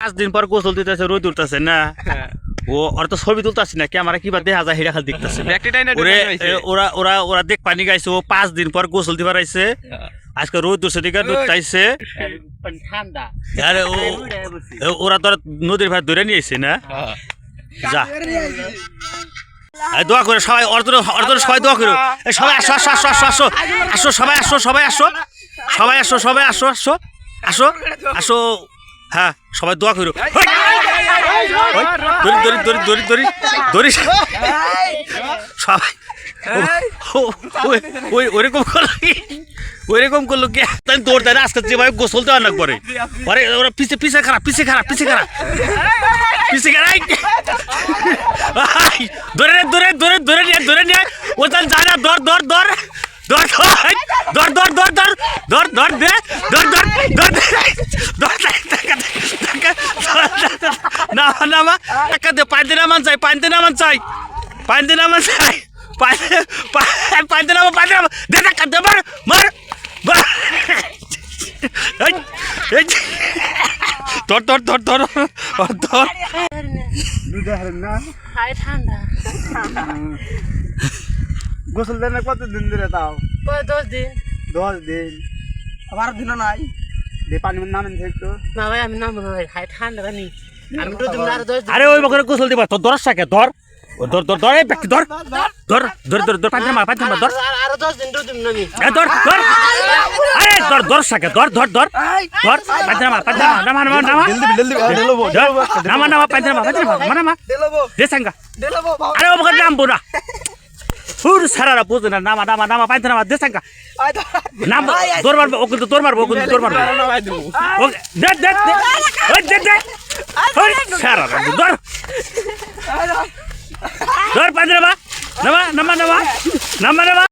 5 দিন পর গোসল দিতেছে রোদ উঠতেছে না ও ওরা তো ছবি তুলতেছি না ক্যামেরা কিবা দেখা যায় হেরা খালি দেখতেছে ওরা ওরা ওরা দেখ পানি গাইছে ও 5 দিন পর গোসল দিবার আইছে আজকে রোদ উঠছে দিকে দুধ চাইছে ঠান্ডা আরে ওরা তো নদীর ভাই ধরে নিয়েছে না যা দোয়া করে সবাই অর্ধ সবাই দোয়া করো সবাই আসো আসো আসো আসো আসো আসো সবাই আসো সবাই আসো সবাই আসো সবাই আসো আসো আসো আসো হ্যাঁ সবাই দোয়া করো দড়ি দড়ি দড়ি দড়ি দড়ি দড়ি সবাই ওই ওরকম ওইরকম করলো কে তাই দৌড় দেয় আজকে যেভাবে গোসল দেওয়া না পরে পরে ওরা পিছে পিছে খারাপ পিছে খারাপ পিছে খারাপ পিছে খারাপ ধরে ধরে ধরে ধরে নিয়ে ধরে নিয়ে ও তার যায় না ধর ধর ধর ধর ধর ধর ধর ধর ধর ধর দে ধর ধর ধর ধর না নামা একা দে পাইতে নামান চাই পাইতে নামান চাই পাইতে নামান চাই পাইতে নামা পাইতে নামা দে টাকা দে মার মার ধর ধর ধর ধর ধর গোসল দেন কতদিন ধরে তাও 10 দিন 10 দিন আবার দিন নাই দে পানি নামেন একটু না ভাই আমি নাম ভাই খাই ঠান্ডা জানি আমি তো দিন আর 10 দিন আরে ওই বকরে গোসল দিবা তো দরস থাকে ধর ধর ধর ধর এই ব্যক্তি ধর ধর ধর ধর ধর পাঁচ মার ধর আর 10 দিন দিন নামি ধর ধর আরে ধর ধর থাকে ধর ধর ধর ধর পাঁচ মার নামা নামা নামা জলদি দেলবো নামা নামা পাঁচ মার নামা দে সাঙ্গা দেলবো আরে ও বকরে নাম বুনা ফুর সারারা বুঝ না নামা নামা নামা পাঁচ নামা দে সাঙ্গা নাম দৌড় মারবো ওকে তো দৌড় মারবো ওকে দৌড় মারবো ওকে দে দে ওই দে দে ওই সারারা ধর ধর পাঁচ নামা নামা নামা নামা নামা নামা